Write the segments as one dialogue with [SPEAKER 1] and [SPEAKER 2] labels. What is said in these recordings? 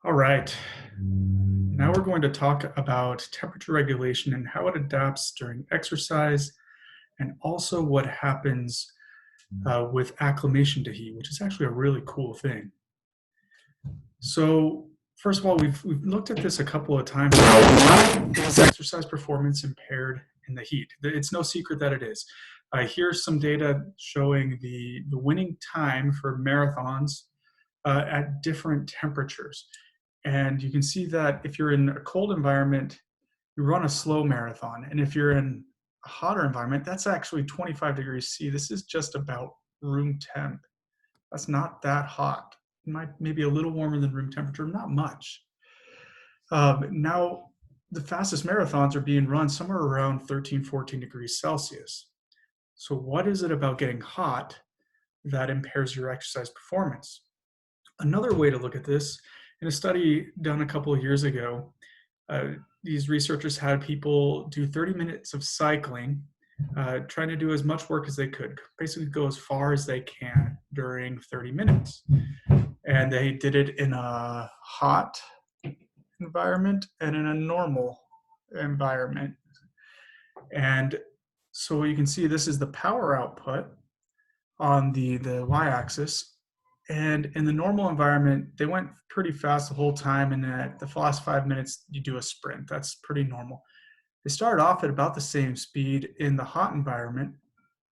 [SPEAKER 1] All right. Now we're going to talk about temperature regulation and how it adapts during exercise, and also what happens with acclimation to heat, which is actually a really cool thing. So, first of all, we've looked at this a couple of times. Why is exercise performance impaired in the heat? It's no secret that it is. Here's some data showing the winning time for marathons at different temperatures. And you can see that if you're in a cold environment, you run a slow marathon. And if you're in a hotter environment, that's actually 25 degrees C. This is just about room temp. That's not that hot. It might maybe a little warmer than room temperature, not much. Now, the fastest marathons are being run somewhere around 13, 14 degrees Celsius. So what is it about getting hot that impairs your exercise performance? Another way to look at this, in a study done a couple of years ago, these researchers had people do 30 minutes of cycling, trying to do as much work as they could, basically go as far as they can during 30 minutes. And they did it in a hot environment and in a normal environment. And so what you can see, this is the power output on the y-axis. And in the normal environment, they went pretty fast the whole time. And at the last 5 minutes, you do a sprint. That's pretty normal. They started off at about the same speed in the hot environment,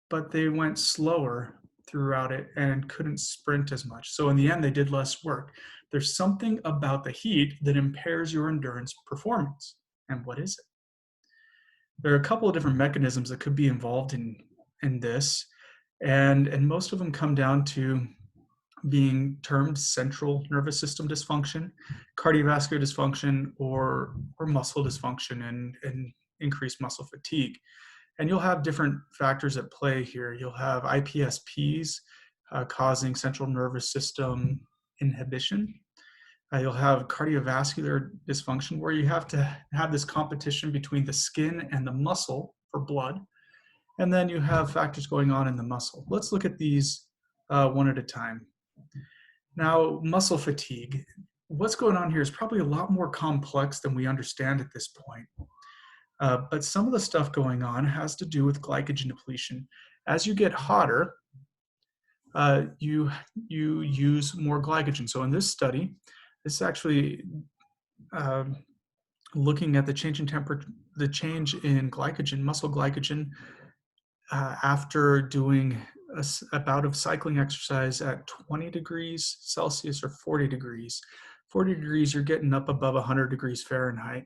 [SPEAKER 1] but they went slower throughout it and couldn't sprint as much. So in the end, they did less work. There's something about the heat that impairs your endurance performance. And what is it? There are a couple of different mechanisms that could be involved in this. And most of them come down to being termed central nervous system dysfunction, cardiovascular dysfunction, or muscle dysfunction and increased muscle fatigue. And you'll have different factors at play here. You'll have IPSPs causing central nervous system inhibition. You'll have cardiovascular dysfunction, where you have to have this competition between the skin and the muscle for blood. And then you have factors going on in the muscle. Let's look at these one at a time. Now, muscle fatigue. What's going on here is probably a lot more complex than we understand at this point. But some of the stuff going on has to do with glycogen depletion. As you get hotter, you use more glycogen. So in this study, this is actually looking at the change in temperature, the change in glycogen, muscle glycogen, after doing a bout of cycling exercise at 20 degrees Celsius or 40 degrees. 40 degrees, you're getting up above 100 degrees Fahrenheit.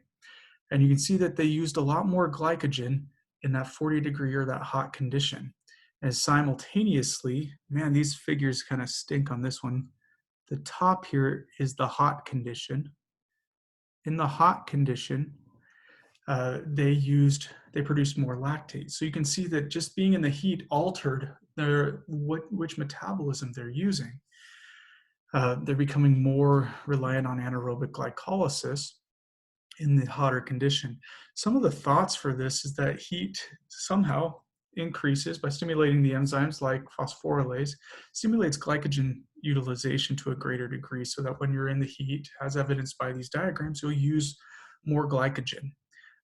[SPEAKER 1] And you can see that they used a lot more glycogen in that 40 degree or that hot condition. And simultaneously, man, these figures kind of stink on this one. The top here is the hot condition. In the hot condition, they produced more lactate. So you can see that just being in the heat altered which metabolism they're using. They're becoming more reliant on anaerobic glycolysis in the hotter condition. Some of the thoughts for this is that heat somehow increases by stimulating the enzymes like phosphorylase, stimulates glycogen utilization to a greater degree, so that when you're in the heat, as evidenced by these diagrams, you'll use more glycogen.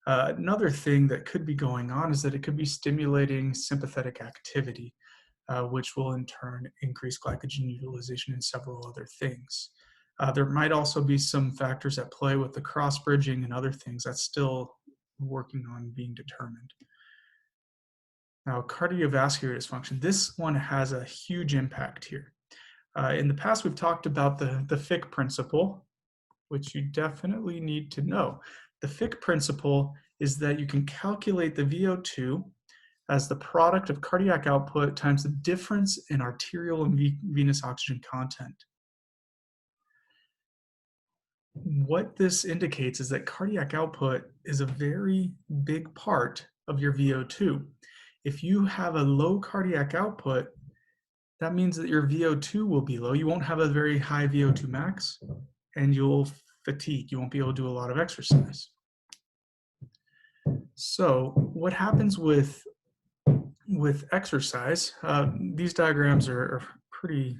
[SPEAKER 1] Another thing that could be going on is that it could be stimulating sympathetic activity, which will in turn increase glycogen utilization and several other things. There might also be some factors at play with the cross-bridging and other things that's still working on being determined. Now, cardiovascular dysfunction. This one has a huge impact here. In the past, we've talked about the Fick principle, which you definitely need to know. The Fick principle is that you can calculate the VO2 as the product of cardiac output times the difference in arterial and venous oxygen content. What this indicates is that cardiac output is a very big part of your VO2. If you have a low cardiac output, that means that your VO2 will be low. You won't have a very high VO2 max, and you'll fatigue. You won't be able to do a lot of exercise. So what happens with exercise, these diagrams are pretty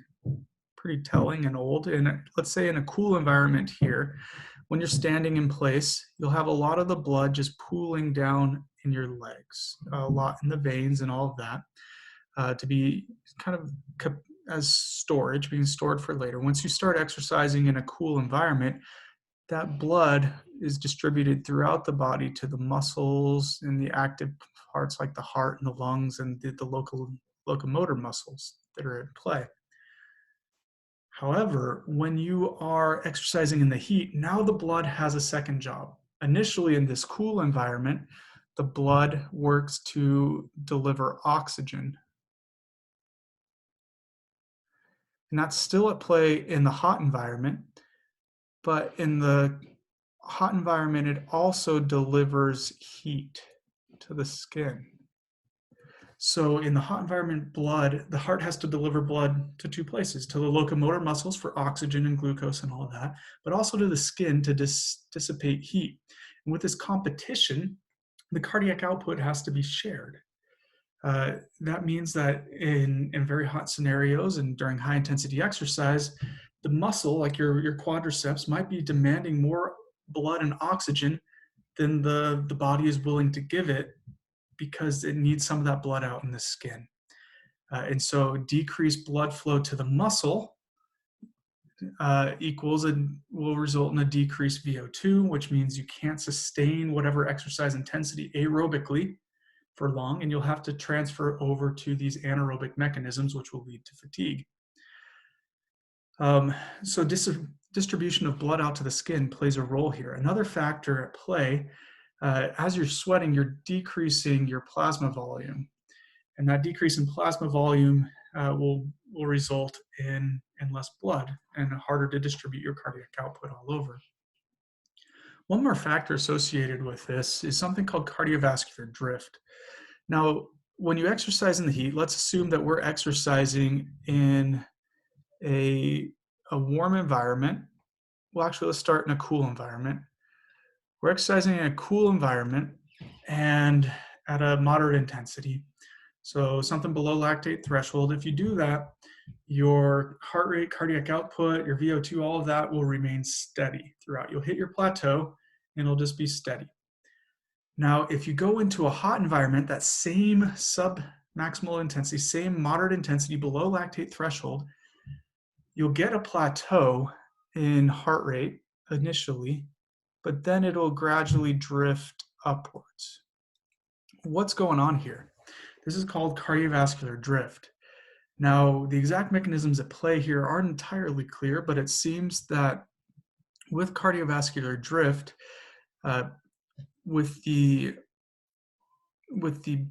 [SPEAKER 1] pretty telling and old. And let's say in a cool environment here, when you're standing in place, you'll have a lot of the blood just pooling down in your legs, a lot in the veins and all of that, to be kind of as storage, being stored for later. Once you start exercising in a cool environment, that blood is distributed throughout the body to the muscles and the active parts like the heart and the lungs and the locomotor muscles that are at play. However, when you are exercising in the heat, now the blood has a second job. Initially, in this cool environment, the blood works to deliver oxygen. And that's still at play in the hot environment, but in the hot environment, it also delivers heat to the skin. So in the hot environment, the heart has to deliver blood to two places, to the locomotor muscles for oxygen and glucose and all of that, but also to the skin to dissipate heat. And with this competition, the cardiac output has to be shared. That means that in very hot scenarios and during high intensity exercise, the muscle, like your quadriceps, might be demanding more blood and oxygen than the body is willing to give it, because it needs some of that blood out in the skin. And so decreased blood flow to the muscle equals and will result in a decreased VO2, which means you can't sustain whatever exercise intensity aerobically for long, and you'll have to transfer over to these anaerobic mechanisms, which will lead to fatigue. So distribution of blood out to the skin plays a role here. Another factor at play, as you're sweating, you're decreasing your plasma volume. And that decrease in plasma volume will result in less blood and harder to distribute your cardiac output all over. One more factor associated with this is something called cardiovascular drift. Now, when you exercise in the heat, let's assume that we're exercising in a warm environment. Well, actually, let's start in a cool environment. We're exercising in a cool environment and at a moderate intensity. So something below lactate threshold. If you do that, your heart rate, cardiac output, your VO2, all of that will remain steady throughout. You'll hit your plateau and it'll just be steady. Now, if you go into a hot environment, that same sub-maximal intensity, same moderate intensity below lactate threshold, you'll get a plateau in heart rate initially, but then it'll gradually drift upwards. What's going on here? This is called cardiovascular drift. Now, the exact mechanisms at play here aren't entirely clear, but it seems that with cardiovascular drift, with the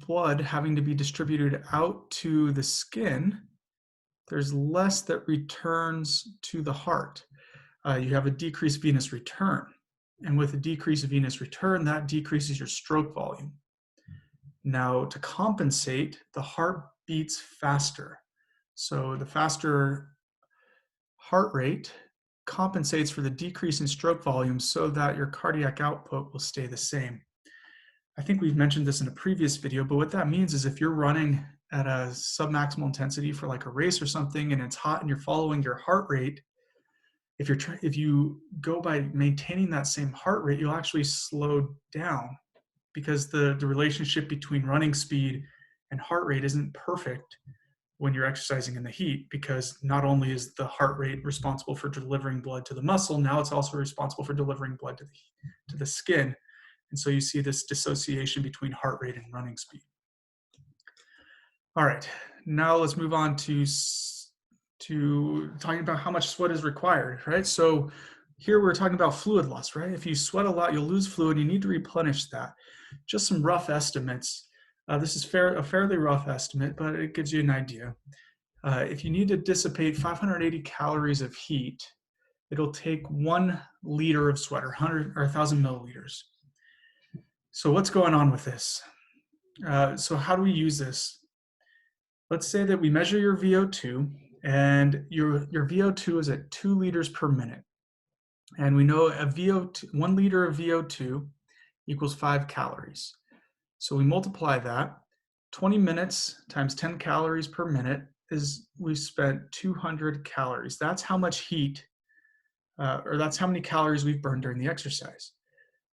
[SPEAKER 1] blood having to be distributed out to the skin, there's less that returns to the heart. You have a decreased venous return. And with a decreased venous return, that decreases your stroke volume. Now, to compensate, the heart beats faster. So the faster heart rate compensates for the decrease in stroke volume so that your cardiac output will stay the same. I think we've mentioned this in a previous video, but what that means is if you're running at a submaximal intensity for like a race or something and it's hot and you're following your heart rate, if you go by maintaining that same heart rate, you'll actually slow down, because the relationship between running speed and heart rate isn't perfect when you're exercising in the heat, because not only is the heart rate responsible for delivering blood to the muscle, now it's also responsible for delivering blood to the skin. And so you see this dissociation between heart rate and running speed. All right, now let's move on to talking about how much sweat is required, right? So here we're talking about fluid loss, right? If you sweat a lot, you'll lose fluid. You need to replenish that. Just some rough estimates. This is a fairly rough estimate, but it gives you an idea. If you need to dissipate 580 calories of heat, it'll take 1 liter of sweat, or 1,000 milliliters. So what's going on with this? So how do we use this? Let's say that we measure your VO2, and your VO2 is at 2 liters per minute. And we know 1 liter of VO2 equals 5 calories. So we multiply that, 20 minutes times 10 calories per minute is we spent 200 calories. That's how much heat, or that's how many calories we've burned during the exercise.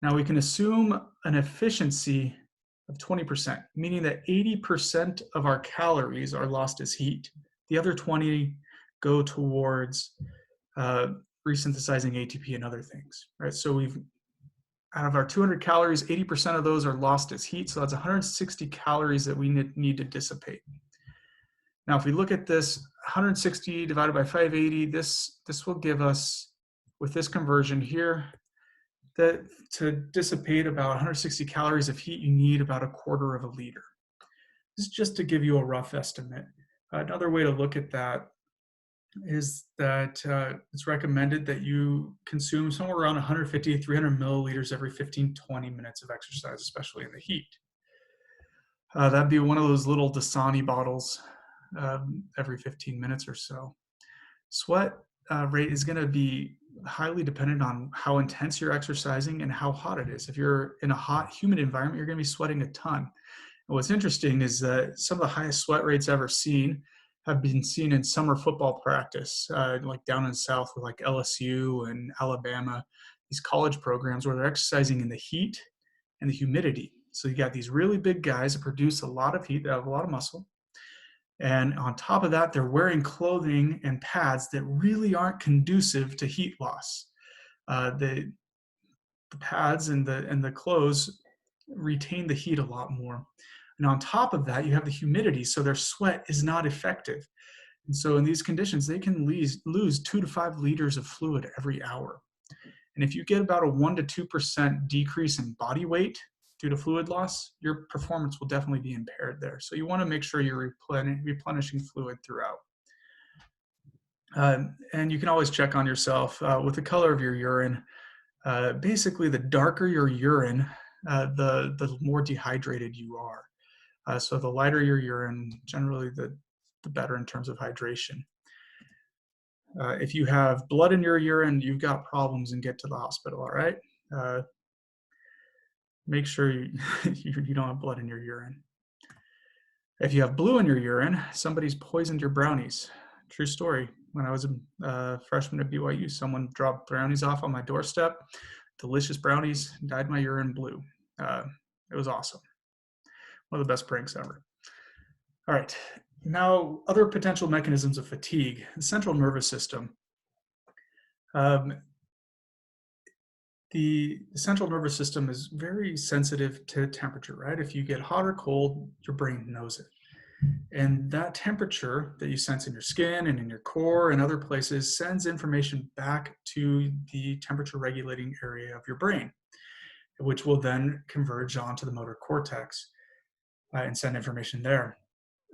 [SPEAKER 1] Now we can assume an efficiency of 20%, meaning that 80% of our calories are lost as heat. The other 20 go towards resynthesizing ATP and other things, right? So we've, out of our 200 calories, 80% of those are lost as heat. So that's 160 calories that we need to dissipate. Now, if we look at this, 160 divided by 580, this will give us, with this conversion here, that to dissipate about 160 calories of heat, you need about 1/4 of a liter. This is just to give you a rough estimate. Another way to look at that is that it's recommended that you consume somewhere around 150 to 300 milliliters every 15-20 minutes of exercise, especially in the heat. That'd be one of those little Dasani bottles every 15 minutes or so. Sweat rate is going to be highly dependent on how intense you're exercising and how hot it is. If you're in a hot, humid environment, you're going to be sweating a ton. And what's interesting is that some of the highest sweat rates ever seen have been seen in summer football practice, like down in the South with like LSU and Alabama, these college programs where they're exercising in the heat and the humidity. So you got these really big guys that produce a lot of heat, that have a lot of muscle. And on top of that, they're wearing clothing and pads that really aren't conducive to heat loss. The pads and the clothes retain the heat a lot more. And on top of that, you have the humidity, so their sweat is not effective. And so in these conditions, they can lose 2 to 5 liters of fluid every hour. And if you get about a 1 to 2% decrease in body weight due to fluid loss, your performance will definitely be impaired there. So you want to make sure you're replenishing fluid throughout. And you can always check on yourself with the color of your urine. Basically, the darker your urine, the more dehydrated you are. So the lighter your urine, generally the better in terms of hydration. If you have blood in your urine, you've got problems and get to the hospital, all right? Make sure you don't have blood in your urine. If you have blue in your urine, somebody's poisoned your brownies. True story. When I was a freshman at BYU, someone dropped brownies off on my doorstep. Delicious brownies, dyed my urine blue. It was awesome. One of the best pranks ever. All right. Now, other potential mechanisms of fatigue, the central nervous system. The central nervous system is very sensitive to temperature, right? If you get hot or cold, your brain knows it. And that temperature that you sense in your skin and in your core and other places sends information back to the temperature regulating area of your brain, which will then converge onto the motor cortex and send information there.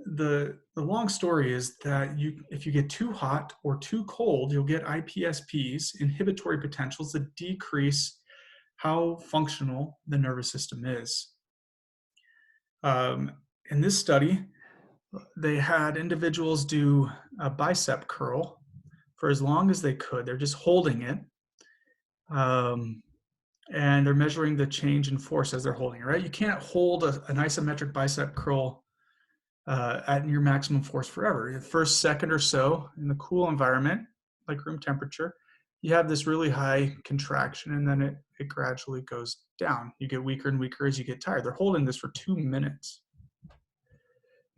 [SPEAKER 1] The long story is that if you get too hot or too cold, you'll get IPSPs, inhibitory potentials, that decrease how functional the nervous system is. In this study, they had individuals do a bicep curl for as long as they could. They're just holding it. And they're measuring the change in force as they're holding it, right? You can't hold an isometric bicep curl at your maximum force forever. The first second or so in the cool environment, like room temperature, you have this really high contraction, and then it gradually goes down. You get weaker and weaker as you get tired. They're holding this for 2 minutes.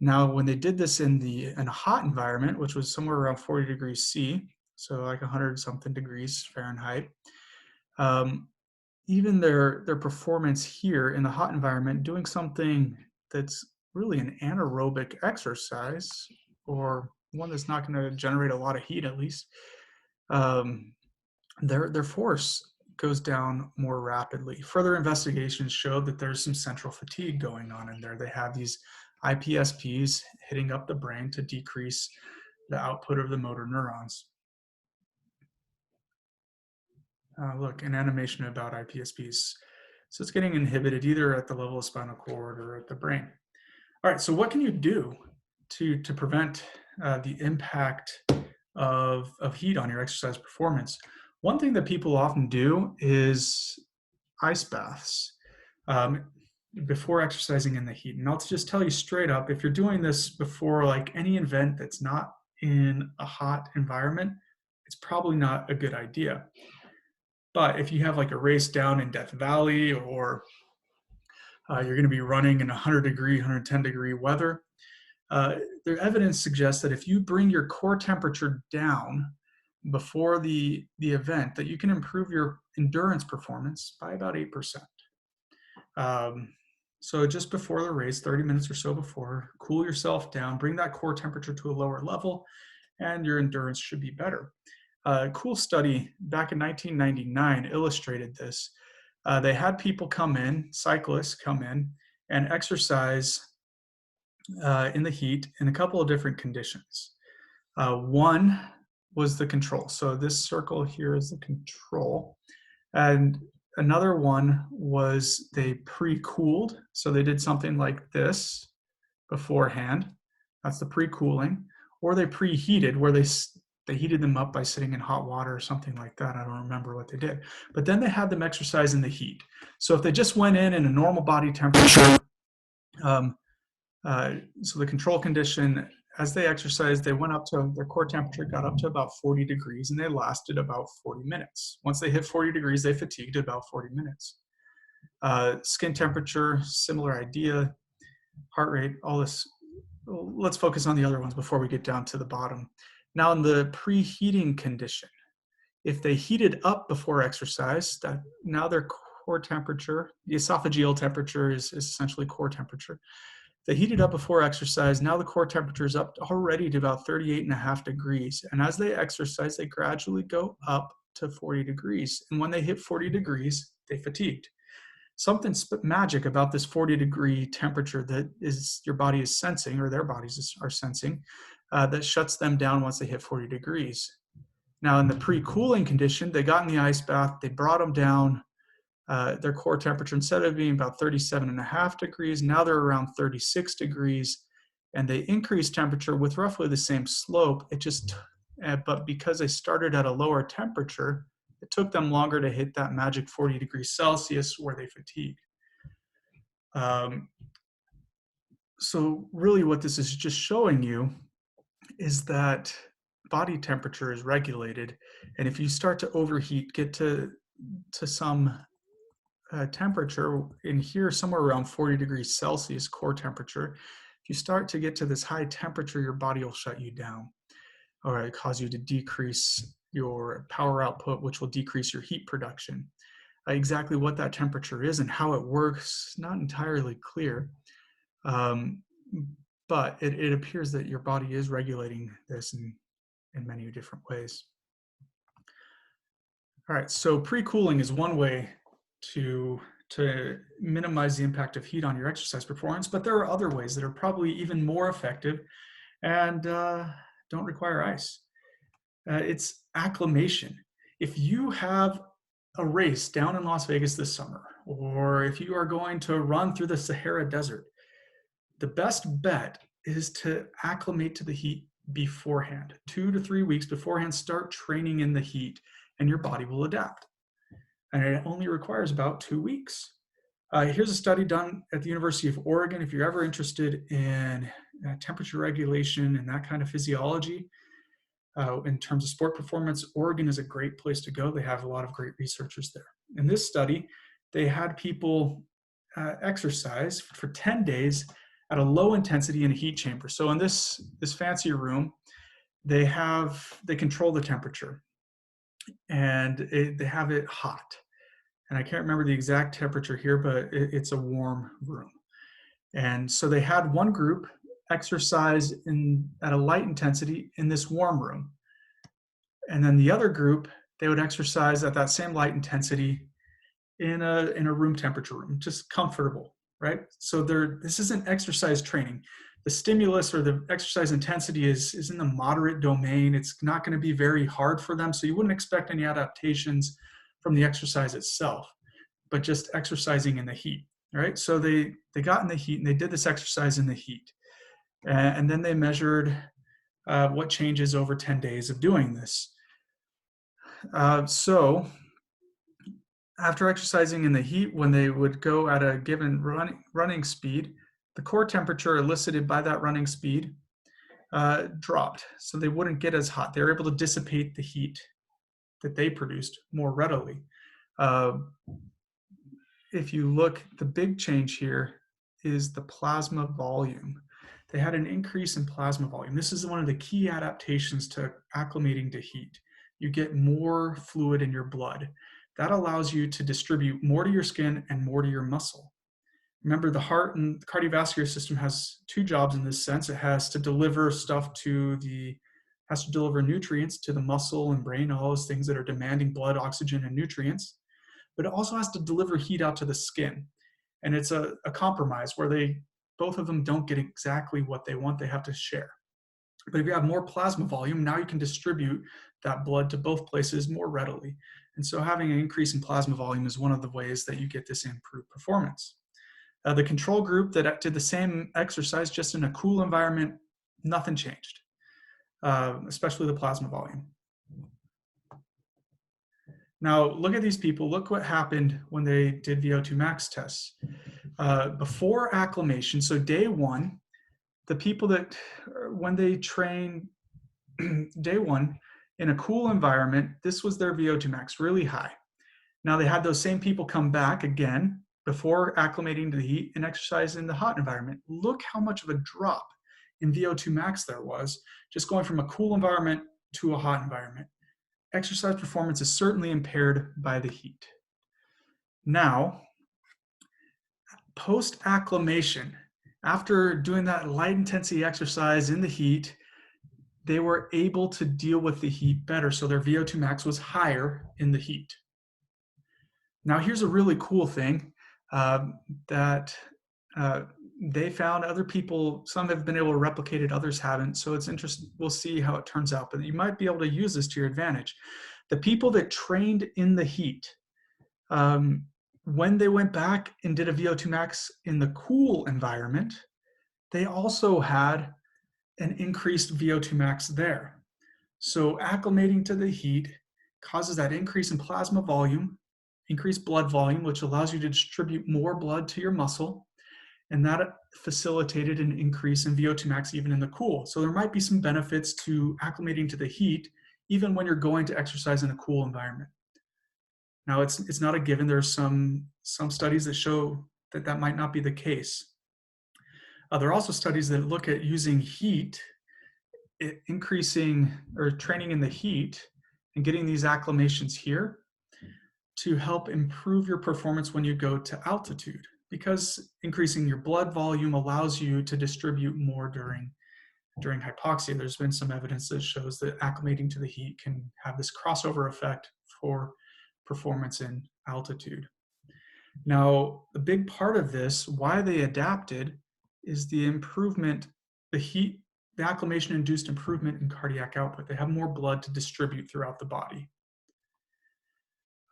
[SPEAKER 1] Now, when they did this in a hot environment, which was somewhere around 40 degrees C, so like 100 something degrees Fahrenheit, even their performance here in the hot environment, doing something that's really an anaerobic exercise, or one that's not going to generate a lot of heat at least, their force goes down more rapidly. Further investigations showed that there's some central fatigue going on in there. They have these IPSPs hitting up the brain to decrease the output of the motor neurons. Look, an animation about IPSPs. So it's getting inhibited either at the level of spinal cord or at the brain. All right, so what can you do to prevent the impact of heat on your exercise performance? One thing that people often do is ice baths. before exercising in the heat. And I'll just tell you straight up, if you're doing this before like any event that's not in a hot environment, it's probably not a good idea. But if you have like a race down in Death Valley, or you're going to be running in 100-degree, 110-degree weather, the evidence suggests that if you bring your core temperature down before the event, that you can improve your endurance performance by about 8%. So just before the race, 30 minutes or so before, cool yourself down, bring that core temperature to a lower level, and your endurance should be better. A cool study back in 1999 illustrated this. They had people come in, cyclists come in, and exercise in the heat in a couple of different conditions. One was the control. So this circle here is the control. And another one was they pre-cooled. So they did something like this beforehand. That's the pre-cooling. Or they preheated, where they heated them up by sitting in hot water or something like that. I don't remember what they did. But then they had them exercise in the heat. So if they just went in a normal body temperature, so the control condition, as they exercised, they went up to, their core temperature got up to about 40 degrees, and they lasted about 40 minutes. Once they hit 40 degrees, they fatigued at about 40 minutes. Skin temperature, similar idea, heart rate, all this. Let's focus on the other ones before we get down to the bottom. Now, in the preheating condition, if they heated up before exercise, now their core temperature, the esophageal temperature is essentially core temperature. They heated up before exercise. Now the core temperature is up already to about 38.5 degrees. And as they exercise, they gradually go up to 40 degrees. And when they hit 40 degrees, they fatigued. Something magic about this 40-degree temperature that is your body is sensing, or their bodies are sensing, that shuts them down once they hit 40 degrees. Now in the pre-cooling condition, they got in the ice bath, they brought them down. Their core temperature, instead of being about 37.5 degrees, now they're around 36 degrees, and they increased temperature with roughly the same slope. But because they started at a lower temperature, it took them longer to hit that magic 40 degrees Celsius where they fatigued. So really what this is just showing you is that body temperature is regulated, and if you start to overheat, get to some temperature in here, somewhere around 40 degrees Celsius core temperature, if you start to get to this high temperature, your body will shut you down, or it cause you to decrease your power output, which will decrease your heat production. Exactly what that temperature is and how it works, not entirely clear, but it appears that your body is regulating this in many different ways. All right, so pre-cooling is one way to minimize the impact of heat on your exercise performance, but there are other ways that are probably even more effective and don't require ice. It's acclimation. If you have a race down in Las Vegas this summer, or if you are going to run through the Sahara Desert, the best bet is to acclimate to the heat beforehand. 2 to 3 weeks beforehand, start training in the heat, and your body will adapt. And it only requires about 2 weeks. Here's a study done at the University of Oregon. If you're ever interested in temperature regulation and that kind of physiology, in terms of sport performance, Oregon is a great place to go. They have a lot of great researchers there. In this study, they had people exercise for 10 days at a low intensity in a heat chamber. So in this fancy room, they control the temperature, and they have it hot. And I can't remember the exact temperature here, but it's a warm room. And so they had one group exercise at a light intensity in this warm room. And then the other group, they would exercise at that same light intensity in a room temperature room, just comfortable, right? So this isn't exercise training. The stimulus or the exercise intensity is in the moderate domain. It's not going to be very hard for them. So you wouldn't expect any adaptations from the exercise itself, but just exercising in the heat, right? So they got in the heat and they did this exercise in the heat. And then they measured what changes over 10 days of doing this. So After exercising in the heat, when they would go at a given running speed, the core temperature elicited by that running speed dropped, so they wouldn't get as hot. They were able to dissipate the heat that they produced more readily. Uh, if you look, the big change here is the plasma volume. They had an increase in plasma volume. This is one of the key adaptations to acclimating to heat. You get more fluid in your blood. That allows you to distribute more to your skin and more to your muscle. Remember, the heart and the cardiovascular system has two jobs in this sense. It has to deliver has to deliver nutrients to the muscle and brain, all those things that are demanding blood, oxygen, and nutrients. But it also has to deliver heat out to the skin. And it's a compromise where both of them don't get exactly what they want. They have to share. But if you have more plasma volume, now you can distribute that blood to both places more readily. And so having an increase in plasma volume is one of the ways that you get this improved performance. The control group that did the same exercise just in a cool environment, nothing changed, especially the plasma volume. Now, look at these people. Look what happened when they did VO2 max tests. Before acclimation, so day one, the people that, when they train day one in a cool environment, this was their VO2 max, really high. Now they had those same people come back again before acclimating to the heat and exercise in the hot environment. Look how much of a drop in VO2 max there was, just going from a cool environment to a hot environment. Exercise performance is certainly impaired by the heat. Now, post-acclimation, after doing that light intensity exercise in the heat, they were able to deal with the heat better. So their VO2 max was higher in the heat. Now, here's a really cool thing that they found. Other people, some have been able to replicate it, others haven't. So it's interesting. We'll see how it turns out, but you might be able to use this to your advantage. The people that trained in the heat, when they went back and did a VO2 max in the cool environment, they also had an increased VO2 max there. So acclimating to the heat causes that increase in plasma volume, increased blood volume, which allows you to distribute more blood to your muscle. And that facilitated an increase in VO2 max even in the cool. So there might be some benefits to acclimating to the heat, even when you're going to exercise in a cool environment. Now, it's not a given. There are some studies that show that that might not be the case. There are also studies that look at using heat, increasing or training in the heat and getting these acclimations here to help improve your performance when you go to altitude, because increasing your blood volume allows you to distribute more during hypoxia. There's been some evidence that shows that acclimating to the heat can have this crossover effect for performance in altitude. Now, the big part of this, why they adapted, is the improvement, the acclimation-induced improvement in cardiac output. They have more blood to distribute throughout the body.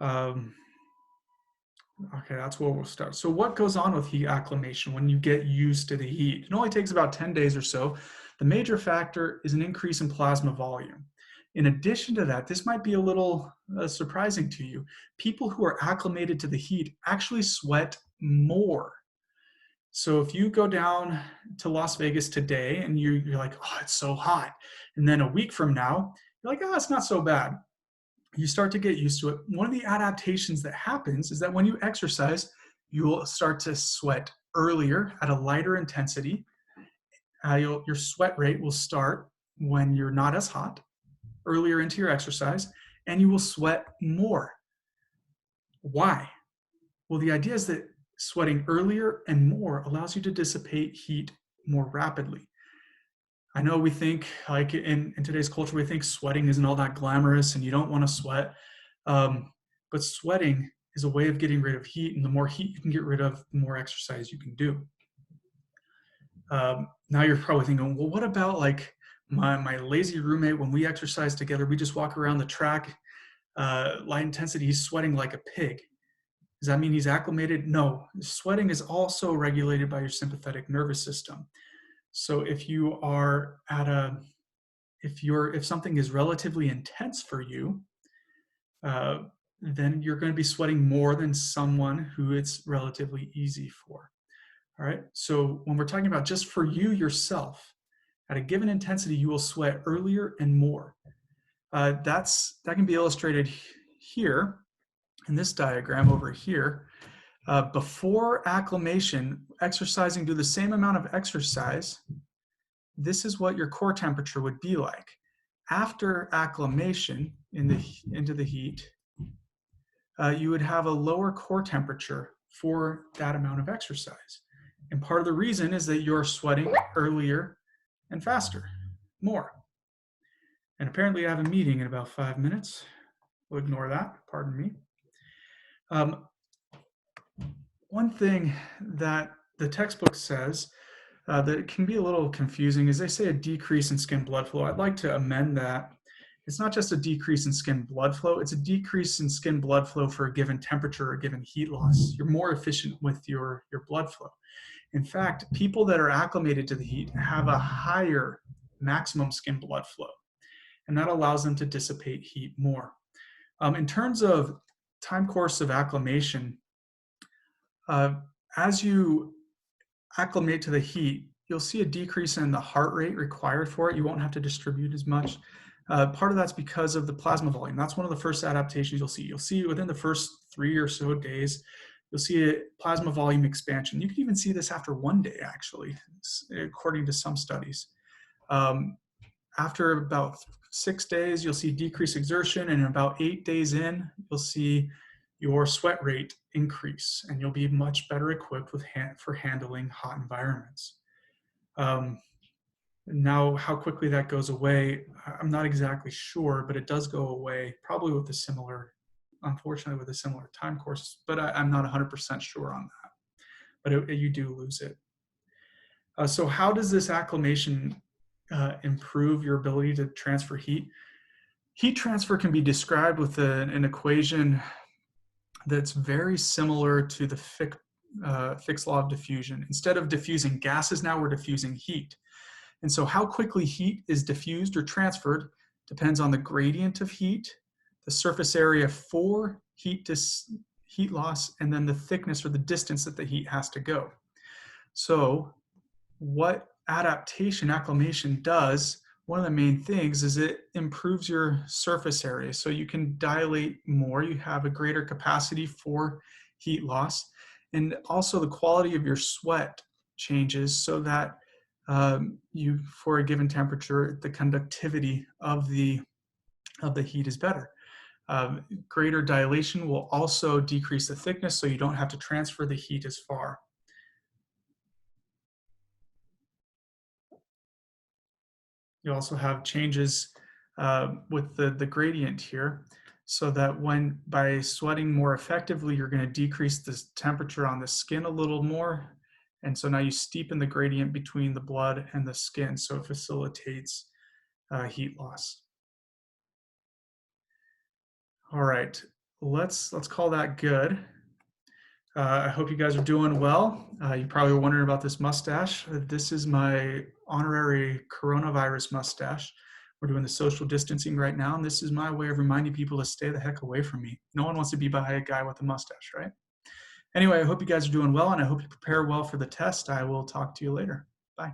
[SPEAKER 1] Okay, that's where we'll start. So what goes on with heat acclimation when you get used to the heat? It only takes about 10 days or so. The major factor is an increase in plasma volume. In addition to that, this might be a little surprising to you. People who are acclimated to the heat actually sweat more. So if you go down to Las Vegas today and you're like, oh, it's so hot. And then a week from now, you're like, oh, it's not so bad. You start to get used to it. One of the adaptations that happens is that when you exercise, you will start to sweat earlier at a lighter intensity. Your sweat rate will start when you're not as hot, earlier into your exercise, and you will sweat more. Why? Well, the idea is that sweating earlier and more allows you to dissipate heat more rapidly. I know we think, like in today's culture, we think sweating isn't all that glamorous and you don't want to sweat. But sweating is a way of getting rid of heat, and the more heat you can get rid of, the more exercise you can do. Now you're probably thinking, well, what about like my lazy roommate? When we exercise together, we just walk around the track, light intensity, he's sweating like a pig. Does that mean he's acclimated? No, sweating is also regulated by your sympathetic nervous system. So if you are if something is relatively intense for you, then you're going to be sweating more than someone who it's relatively easy for. All right, so when we're talking about just for you yourself, at a given intensity, you will sweat earlier and more. That can be illustrated here in this diagram over here. Before acclimation, exercising, do the same amount of exercise, this is what your core temperature would be like. After acclimation into the heat, you would have a lower core temperature for that amount of exercise. And part of the reason is that you're sweating earlier and faster, more. And apparently I have a meeting in about 5 minutes. We'll ignore that, pardon me. One thing that the textbook says that it can be a little confusing is they say a decrease in skin blood flow. I'd like to amend that. It's not just a decrease in skin blood flow, it's a decrease in skin blood flow for a given temperature or given heat loss. You're more efficient with your blood flow. In fact, people that are acclimated to the heat have a higher maximum skin blood flow, and that allows them to dissipate heat more. In terms of time course of acclimation, as you acclimate to the heat, you'll see a decrease in the heart rate required for it. You won't have to distribute as much. Part of that's because of the plasma volume. That's one of the first adaptations you'll see. You'll see within the first 3 or so days, you'll see a plasma volume expansion. You can even see this after 1 day, actually, according to some studies. After about 6 days, you'll see decreased exertion, and about 8 days in, you'll see your sweat rate increase, and you'll be much better equipped for handling hot environments. Now, how quickly that goes away, I'm not exactly sure, but it does go away, probably with a similar, unfortunately, with a similar time course, but I'm not 100% sure on that. But you do lose it. So how does this acclimation improve your ability to transfer heat? Heat transfer can be described with an equation that's very similar to the Fick's law of diffusion. Instead of diffusing gases, now we're diffusing heat. And so how quickly heat is diffused or transferred depends on the gradient of heat, the surface area for heat loss, and then the thickness or the distance that the heat has to go. So what acclimation does, one of the main things is it improves your surface area. So you can dilate more, you have a greater capacity for heat loss, and also the quality of your sweat changes so that for a given temperature, the conductivity of the heat is better. Greater dilation will also decrease the thickness, so you don't have to transfer the heat as far. You also have changes with the gradient here, so that by sweating more effectively, you're going to decrease the temperature on the skin a little more. And so now you steepen the gradient between the blood and the skin, so it facilitates heat loss. All right, let's call that good. I hope you guys are doing well. You probably were wondering about this mustache. This is my honorary coronavirus mustache. We're doing the social distancing right now, and this is my way of reminding people to stay the heck away from me. No one wants to be by a guy with a mustache, right? Anyway, I hope you guys are doing well, and I hope you prepare well for the test. I will talk to you later. Bye.